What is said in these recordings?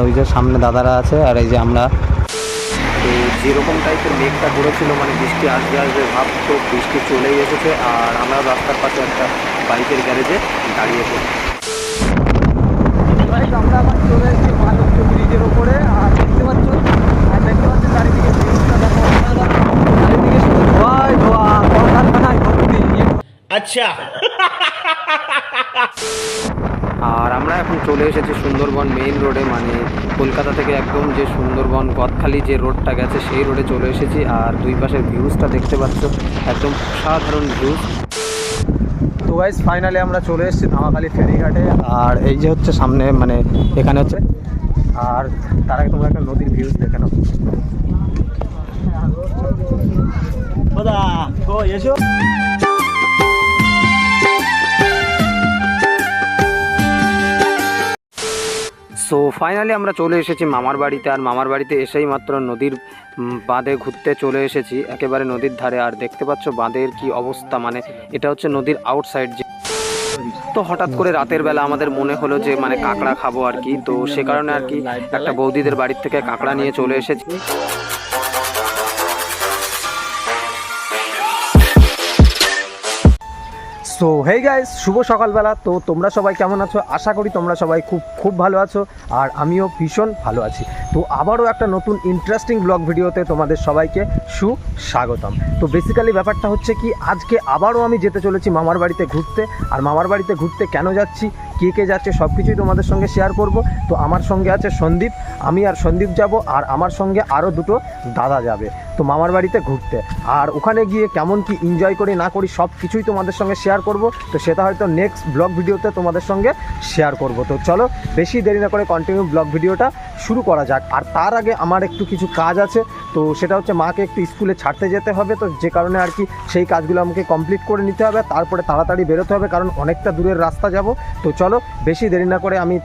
ওই যে সামনে দাদারা আছে, আর এই যে আমরা। তো যেরকম টাইপের মেঘটা করেছিল মানে বৃষ্টি আসবে আসবে ভাব, তো বৃষ্টি চলেই এসেছে। আর আমরা রাস্তার পাশে একটা বাইকের গ্যারেজে দাঁড়িয়ে পড়ি। আমরা আবার চলে এসেছি মালঞ্চ ব্রিজের ওপরে। আর দেখতে পাচ্ছ চারিদিকে চারিদিকে শুধু ধোঁয়ায় ধোঁয়া, কলকারখানায় ভর্তি। আচ্ছা। আর আমরা এখন চলে এসেছি সুন্দরবন মেইন রোডে, মানে কলকাতা থেকে একদম যে সুন্দরবন গদখালি যে রোডটা গেছে সেই রোডে চলে এসেছি। আর দুই পাশের ভিউজটা দেখতে পাচ্ছ, একদম অসাধারণ ভিউজ। তো গাইস ফাইনালি আমরা চলে এসেছি ধামাখালি ফেরিঘাটে। আর এই যে হচ্ছে সামনে, মানে এখানে হচ্ছে, আর তার আগে তোমরা একটা নদীর ভিউজ দেখে নাও। এসো। সো ফাইনালি আমরা চলে এসেছি মামার বাড়িতে। আর মামার বাড়িতে এসেই মাত্র নদীর বাঁধে ঘুরতে চলে এসেছি, একেবারে নদীর ধারে। আর দেখতে পাচ্ছ বাঁধের কি অবস্থা, মানে এটা হচ্ছে নদীর আউটসাইড। যে তো হঠাৎ করে রাতের বেলা আমাদের মনে হলো যে মানে কাঁকড়া খাবো আর কি, তো সে কারণে আর কি একটা বৌদিদের বাড়ির থেকে কাঁকড়া নিয়ে চলে এসেছি। সো হেই গাইস, শুভ সকালবেলা। তো তোমরা সবাই কেমন আছো? আশা করি তোমরা সবাই খুব ভালো আছো, আর আমিও ভীষণ ভালো আছি। তো আবারও একটা নতুন ইন্টারেস্টিং ব্লগ ভিডিওতে তোমাদের সবাইকে সুস্বাগতম। তো বেসিক্যালি ব্যাপারটা হচ্ছে কি, আজকে আবারও আমি যেতে চলেছি মামার বাড়িতে ঘুরতে। আর মামার বাড়িতে ঘুরতে কেন যাচ্ছি, কে যাচ্ছে, সব কিছুই তোমাদের সঙ্গে শেয়ার করব। তো আমার সঙ্গে আছে সন্দীপ, আমি আর সন্দীপ যাব, আর আমার সঙ্গে আরও দুটো দাদা যাবে তো মামার বাড়িতে ঘুরতে। আর ওখানে গিয়ে কেমন কি এনজয় করি না করি সব কিছুই তোমাদের সঙ্গে শেয়ার করব। তো সেটা হয়তো নেক্সট ব্লগ ভিডিওতে তোমাদের সঙ্গে শেয়ার করব। তো চলো বেশি দেরি না করে কন্টিনিউ ব্লগ ভিডিওটা শুরু করা যাক। আর তার আগে আমার একটু কিছু কাজ আছে, তো সেটা হচ্ছে মাকে একটু স্কুলে ছাড়তে যেতে হবে। তো যে কারণে আর কি সেই কাজগুলো আমাকে কমপ্লিট করে নিতে হবে, তারপরে তাড়াতাড়ি বেরোতে হবে, কারণ অনেকটা দূরের রাস্তা যাব। তো চলো বেশি দেরি না করে আমি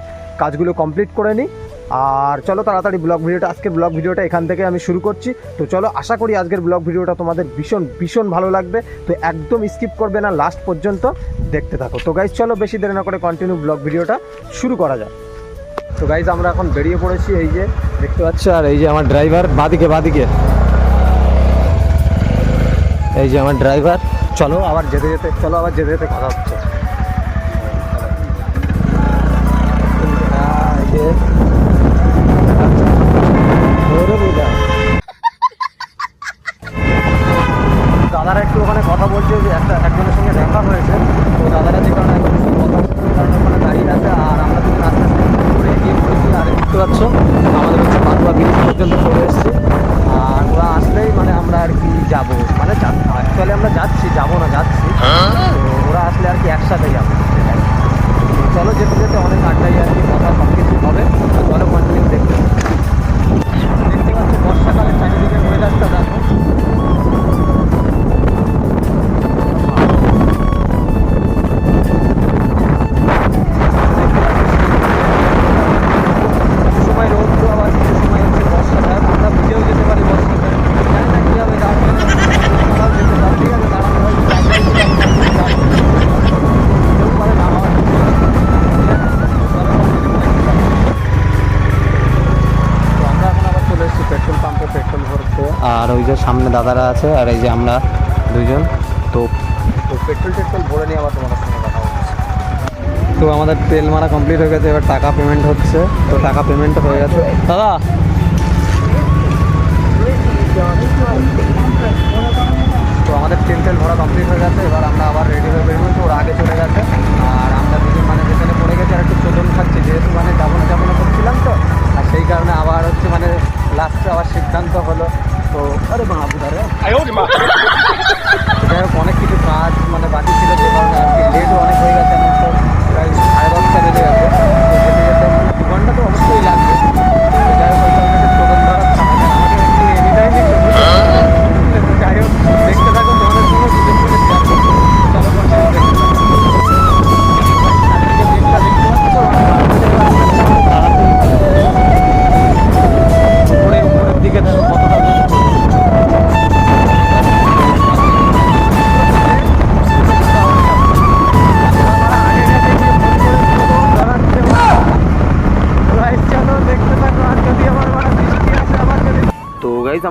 কাজগুলো কমপ্লিট করে নিই। আর চলো তাড়াতাড়ি আজকের ব্লগ ভিডিওটা এখান থেকে আমি শুরু করছি। তো চলো, আশা করি আজকের ব্লগ ভিডিওটা তোমাদের ভীষণ ভালো লাগবে। তো একদম স্কিপ করবে না, লাস্ট পর্যন্ত দেখতে থাকো। তো গাইজ চলো বেশি দেরি না করে কন্টিনিউ ব্লগ ভিডিওটা শুরু করা যাক। তো গাইজ আমরা এখন বেরিয়ে পড়েছি, এই যে দেখতে পাচ্ছ। আর এই যে আমার ড্রাইভার, বাদিকে এই যে আমার ড্রাইভার। চলো আবার যেতে যেতে কথা হচ্ছে। দাদারা একটু ওখানে কথা বলছে, যে একজনের সঙ্গে দেখা হয়েছে। তো দাদারা যে কারণে কথা কারণে ওখানে দাঁড়িয়ে আছে। আর আমরা কিন্তু আস্তে আস্তে ঘুরে এগিয়ে পড়েছি। আর দেখতে পাচ্ছ আমাদের হচ্ছে পাতুয়া ব্রিজ পর্যন্ত চলে এসেছি। আর ওরা আসলেই মানে আমরা আর কি যাবো, মানে অ্যাকচুয়ালি আমরা যাচ্ছি, যাবো না যাচ্ছি। তো ওরা আসলে আর কি একসাথে যাবো। চলো যেতে যেতে অনেক আড্ডাই আর কি কথা সব কিছু হবে। চলো কন্টিনিউ দেখতে পাচ্ছি বর্ষাকালের চারিদিকে ওয়েদারটা দেখো। সময় রোদ্র, আবার কিছু সময় হচ্ছে বর্ষাকাল। আমরা বুঝেও যেতে পারি বর্ষাকাল, জানি না কীভাবে দাঁড়ানো যেতে পারে। ঠিক আছে, দাঁড়ানো হয় পেট্রোল পাম্পে পেট্রোল ভরতে। আর ওই যে সামনে দাদারা আছে, আর এই যে আমরা দুইজন। তো পেট্রোল ভরে নিয়ে আবার তোমাদের সঙ্গে কথা হচ্ছে। তো আমাদের তেল মারা কমপ্লিট হয়ে গেছে, এবার টাকা পেমেন্ট হচ্ছে। তো টাকা পেমেন্ট হয়ে গেছে দাদা। তো আমাদের তেল ভরা কমপ্লিট হয়ে গেছে, এবার আমরা আবার রেডি হয়ে বেরোবো। তো ওরা আগে চলে গেছে, আর আমরা দুজন মানে যেখানে পড়ে গেছি আর একটু চলন খাচ্ছি, যেহেতু মানে যাবো না করছিলাম। তো আর সেই কারণে আবার হচ্ছে মানে লাস্টে আবার সিদ্ধান্ত হলো। তো আরে বাবু ধরে যাই হোক, অনেক কিছু কাজ মানে বাকি ছিল, যে কারণে আর কি লেটও অনেক হয়ে গেছে। এখন তো প্রায় 10:30 বেজে গেছে। তো যেতে যেতে মানে 2 ঘন্টা তো অবশ্যই লাগবে। তো যাই হোক, চলন ধরার আমাকে এনি টাইমই যাই হোক দেখতে থাকো, তোমাদের সঙ্গে সুযোগ করে শেয়ার করবো। চলো কন্টিনিউ দেখতে থাকো। উপরের দিকে কতটা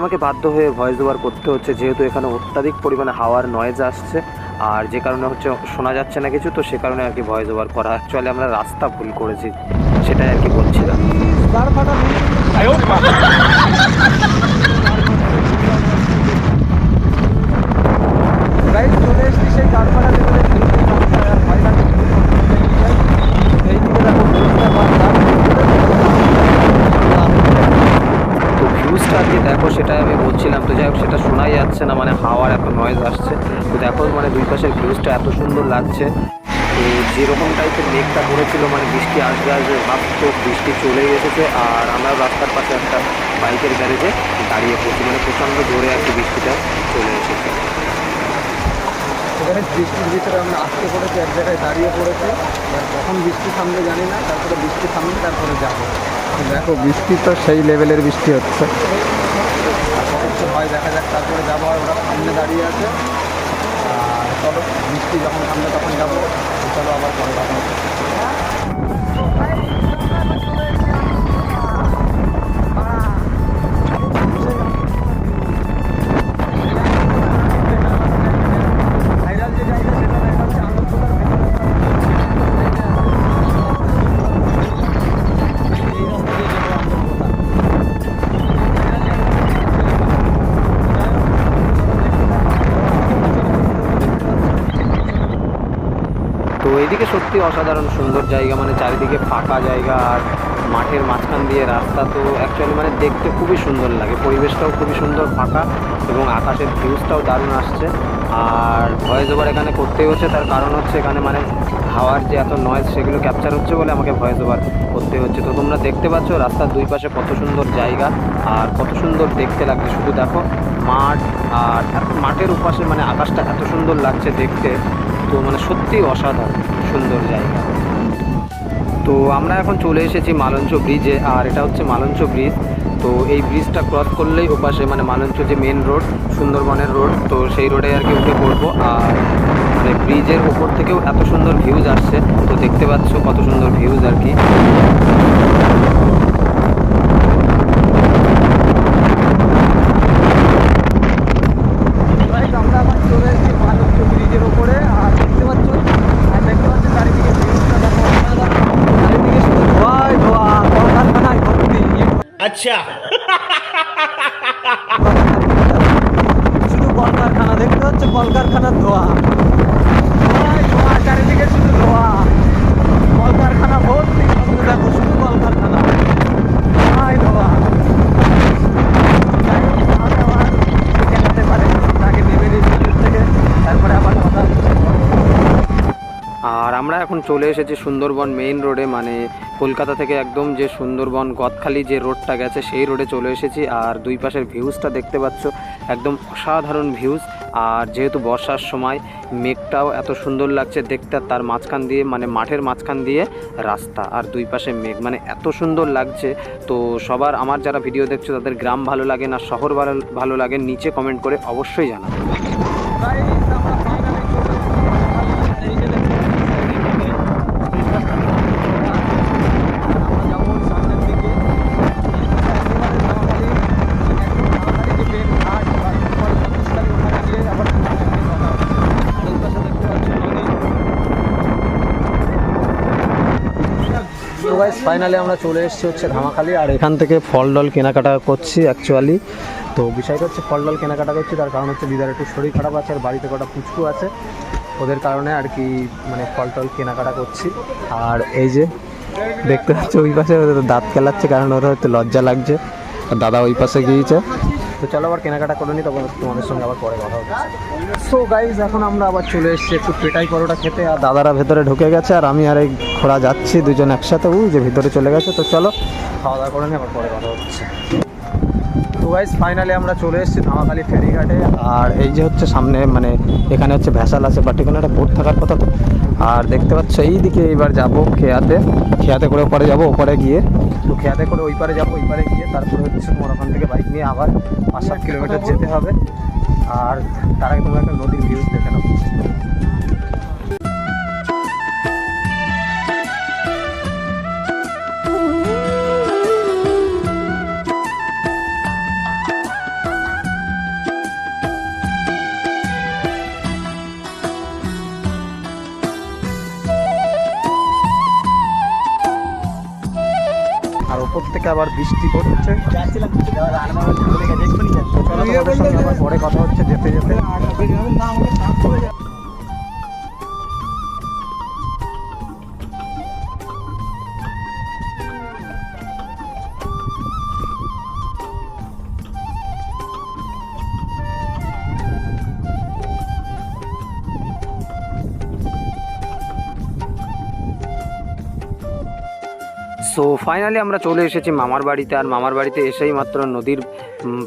আমাকে বাধ্য হয়ে ভয়েস ওভার করতে হচ্ছে, যেহেতু এখানে অত্যাধিক পরিমাণে হাওয়ার নয়েজ আসছে, আর যে কারণে হচ্ছে শোনা যাচ্ছে না কিছু, তো সে কারণে আর কি ভয়েস ওভার করা। অ্যাকচুয়ালি আমরা রাস্তা ভুল করেছি, সেটাই আর কি বলছিলাম। চলে এসছি সেই কারখানা তো ভিউজটা আর কি দেখো, সেটাই আমি বলছিলাম। তো যাই হোক, সেটা শোনাই যাচ্ছে না, মানে হাওয়ার এত নয়েজ আসছে। তো দেখো মানে দুই পাশের ভিউজটা এত সুন্দর লাগছে। তো যেরকম টাইপের মেঘটা করেছিল, মানে বৃষ্টি আসবে আসবে ভাব, তো বৃষ্টি চলেই এসেছে। আর আমরা রাস্তার পাশে একটা বাইকের গ্যারেজে দাঁড়িয়ে পড়ছি, মানে প্রচণ্ড জোরে আর কি বৃষ্টিটা চলে এসেছে। এখানে বৃষ্টির ভিতরে আমরা আসতে পড়েছি, এক জায়গায় দাঁড়িয়ে পড়েছি। এবার কখন বৃষ্টি থামবে জানি না, তারপরে বৃষ্টি থামবে, তারপরে যাবো। দেখো বৃষ্টি তো সেই লেভেলের বৃষ্টি হচ্ছে, তারপরে একটু ভয় দেখা যাক, তারপরে যাবো। আর ওরা সামনে দাঁড়িয়ে আছে। আর চলো, বৃষ্টি যখন থামবে তখন যাবো। চলো আবার পরে কথা হচ্ছে। তো এইদিকে সত্যি অসাধারণ সুন্দর জায়গা, মানে চারিদিকে ফাঁকা জায়গা আর মাঠের মাঝখান দিয়ে রাস্তা। তো অ্যাকচুয়ালি মানে দেখতে খুবই সুন্দর লাগে, পরিবেশটাও খুবই সুন্দর, ফাঁকা, এবং আকাশের ভিউজটাও দারুণ আসছে। আর ভয়েস ওভার এখানে করতেই হচ্ছে, তার কারণ হচ্ছে এখানে মানে হাওয়ার যে এত নয়েজ সেগুলো ক্যাপচার হচ্ছে বলে আমাকে ভয়েস ওভার করতে হচ্ছে। তো তোমরা দেখতে পাচ্ছ রাস্তার দুই পাশে কত সুন্দর জায়গা আর কত সুন্দর দেখতে লাগছে। শুধু দেখো মাঠ, আর মাঠের উপাশে মানে আকাশটা এত সুন্দর লাগছে দেখতে। তো মানে সত্যি অসাধারণ সুন্দর জায়গা। তো আমরা এখন চলে এসেছি মালঞ্চ ব্রিজে, আর এটা হচ্ছে মালঞ্চ ব্রিজ। তো এই ব্রিজটা ক্রস করলেই ওপাশে মানে মালঞ্চ যে মেন রোড, সুন্দরবনের রোড, তো সেই রোডে আর কি উঠে পড়বো। আর মানে ব্রিজের ওপর থেকেও এত সুন্দর ভিউজ আসছে, তো দেখতে পাচ্ছ কত সুন্দর ভিউজ আর কি। আমরা আবার চলে এসেছি মালঞ্চ ব্রিজের ওপরে, আর দেখতে পাচ্ছ চারিদিকে ভিউজটা দেখো, চারিদিকে শুধু ধোঁয়াই ধোঁয়া, কলকারখানায় ভর্তি। আচ্ছা, শুধু কলকারখানা দেখতে হচ্ছে, কলকারখানার ধোঁয়া, ধোঁয়া চারিদিকে শুধু ধোঁয়া, কলকারখানা ভর্তি। দেখো শুধু কলকারখানা, ধোঁয়াই ধোঁয়া। তারপরে আবার কথা। আর আমরা এখন চলে এসেছি সুন্দরবন মেইন রোডে, মানে কলকাতা থেকে একদম যে সুন্দরবন গদখালি যে রোডটা গেছে সেই রোডে চলে এসেছি। আর দুই পাশের ভিউজটা দেখতে পাচ্ছ, একদম অসাধারণ ভিউজ। আর যেহেতু বর্ষার সময়, মেঘটাও এত সুন্দর লাগছে দেখতে, তার মাঝখান দিয়ে মানে মাঠের মাঝখান দিয়ে রাস্তা, আর দুই পাশে মেঘ, মানে এত সুন্দর লাগছে। তো সবার, আমার যারা ভিডিও দেখছো তাদের গ্রাম ভালো লাগে না শহর ভালো লাগে, নিচে কমেন্ট করে অবশ্যই জানাবে। তো গাইস ফাইনালি আমরা চলে এসেছি হচ্ছে ধামাখালি, আর এখান থেকে ফল ডল কেনাকাটা করছি অ্যাকচুয়ালি। তো বিষয়টা হচ্ছে ফল ডল কেনাকাটা করছি, তার কারণ হচ্ছে দিদার একটু শরীর খারাপ আছে, আর বাড়িতে কটা পুচকু আছে, ওদের কারণে আর কি মানে ফল টল কেনাকাটা করছি। আর এই যে দেখতে পাচ্ছি ওই পাশে দাঁত খেলাচ্ছে, কারণ ওরা হয়তো লজ্জা লাগছে, আর দাদা ওই পাশে গিয়েছে। তো চলো আবার কেনাকাটা করে নিই, তখন তোমাদের সঙ্গে আবার পরে কথা হচ্ছে। সো গাইজ এখন আমরা আবার চলে এসেছি একটু পেটাই পরোটা খেতে, আর দাদারা ভেতরে ঢুকে গেছে, আর আমি আর এই ঘোড়া যাচ্ছি দুজন একসাথে, যে ভিতরে চলে গেছে। তো চলো খাওয়া দাওয়া করে নিই, আবার পরে কথা হচ্ছে। তো গাইজ ফাইনালি আমরা চলে এসেছি ধামাখালি ফেরিঘাটে, আর এই যে হচ্ছে সামনে মানে এখানে হচ্ছে ভ্যাসাল আছে, বাট এখানে একটা বোট থাকার কথা। তো আর দেখতে পাচ্ছ এই দিকে এবার যাবো খেয়াতে করে পরে যাবো ওপরে গিয়ে, তো খেয়াতে করে ওই পারে যাবো, ওই পারে গিয়ে তারপরে হচ্ছে তোমার ওখান থেকে বাইক নিয়ে আবার 5-7 কিলোমিটার যেতে হবে। আর তার আগে তোমরা একটা নদীর ভিউজ দেখে নাও। তারপর থেকে আবার বৃষ্টি পড়ছে। তো চলো তোমাদের সঙ্গে আবার পরে কথা হচ্ছে যেতে যেতে। সো ফাইনালি আমরা চলে এসেছি মামার বাড়িতে। আর মামার বাড়িতে এসেই মাত্র নদীর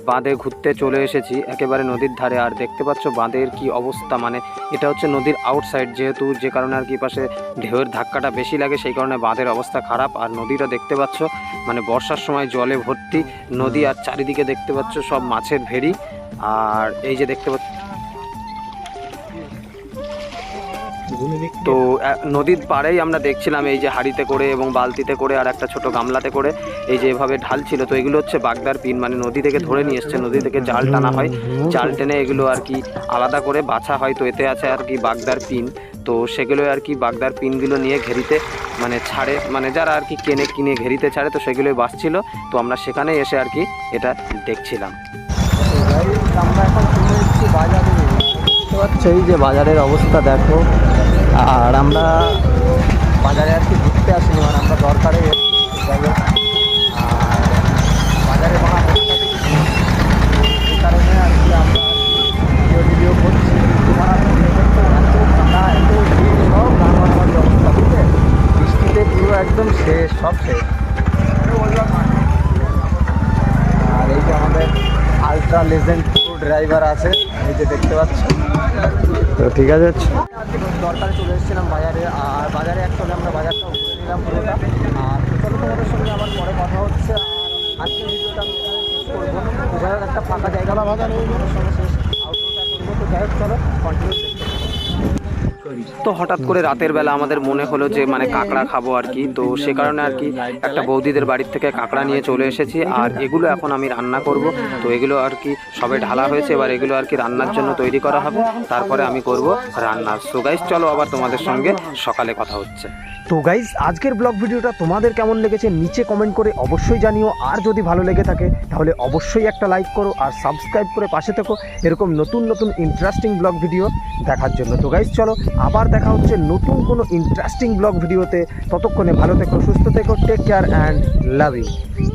বাঁধে ঘুরতে চলে এসেছি, একেবারে নদীর ধারে। আর দেখতে পাচ্ছ বাঁধের কি অবস্থা, মানে এটা হচ্ছে নদীর আউটসাইড, যেহেতু যে কারণে আর কি পাশে ঢেউয়ের ধাক্কাটা বেশি লাগে, সেই কারণে বাঁধের অবস্থা খারাপ। আর নদীটা দেখতে পাচ্ছ মানে বর্ষার সময় জলে ভর্তি নদী, আর চারিদিকে দেখতে পাচ্ছ সব মাছের ভেড়ি। আর এই যে দেখতে পাচ্ছ তো নদীর পাড়েই আমরা দেখছিলাম এই যে হাঁড়িতে করে এবং বালতিতে করে আর একটা ছোট গামলাতে করে এই যে এভাবে ঢালছিল। তো এগুলো হচ্ছে বাগদার পিন, মানে নদী থেকে ধরে নিয়ে এসছে, নদী থেকে জাল টানা হয়, জাল টেনে এগুলো আর কি আলাদা করে বাছা হয়। তো এতে আছে আর কি বাগদার পিন, তো সেগুলো আর কি বাগদার পিনগুলো নিয়ে ঘেরিতে মানে ছাড়ে, মানে যারা আর কি কিনে ঘেরিতে ছাড়ে, তো সেগুলোই বাসছিল। তো আমরা সেখানে এসে আর কি এটা দেখছিলাম। আমরা এখন চলে এসেছি বাজারে, দেখতে পাচ্ছ এই যে বাজারের অবস্থা দেখো। আর আমরা বাজারে আর কি ঘুরতে আসিনি, মানে আমরা দরকারে আর বাজারে এই কারণে আর কি আমরা ভিডিও করছি। তোমার এত ঠান্ডা, এত ভিড়, সব গান অবস্থা, বুঝলে বৃষ্টিতে পুরো একদম শেষ, সব শেষ। আর এই যে আমাদের আলট্রা লেজেন্ড ড্রাইভার আছে, এই যে দেখতে পাচ্ছ। তো ঠিক আছে, দরকারে চলে এসেছিলাম বাজারে। আর বাজারে অ্যাকচুয়ালি আমরা বাজারটা ঘুরে নিলাম পুরোটা। আর চলো তোমাদের সঙ্গে আবার পরে কথা হচ্ছে। আর আজকে ভিডিওটা আমি শেষ করবো, যাই হোক একটা ফাঁকা জায়গা বা বাজারে তোমাদের সঙ্গে শেষ আউটডোরটা করবো। তো যাই হোক চলো কন্টিনিউ দেখতে। তো হঠাৎ করে রাতের বেলা আমাদের মনে হলো যে মানে কাঁকড়া খাবো আর কি, তো সে কারণে আর কি একটা বৌদিদের বাড়ির থেকে কাঁকড়া নিয়ে চলে এসেছি। আর এগুলো এখন আমি রান্না করব। তো এগুলো আর কি সবে ঢালা হয়েছে, এবার এগুলো আর কি রান্নার জন্য তৈরি করা হবে, তারপরে আমি করব রান্না। সো গাইস চলো আবার তোমাদের সঙ্গে সকালে কথা হচ্ছে। তো গাইস আজকের ব্লগ ভিডিওটা তোমাদের কেমন লেগেছে নিচে কমেন্ট করে অবশ্যই জানিও। আর যদি ভালো লেগে থাকে তাহলে অবশ্যই একটা লাইক করো আর সাবস্ক্রাইব করে পাশে থেকো এরকম নতুন নতুন ইন্টারেস্টিং ব্লগ ভিডিও দেখার জন্য। তো গাইস চলো আবার দেখা হচ্ছে নতুন কোনো ইন্টারেস্টিং ব্লগ ভিডিওতে। ততক্ষণে ভালো থেকো, সুস্থ থেকো, take care and love you.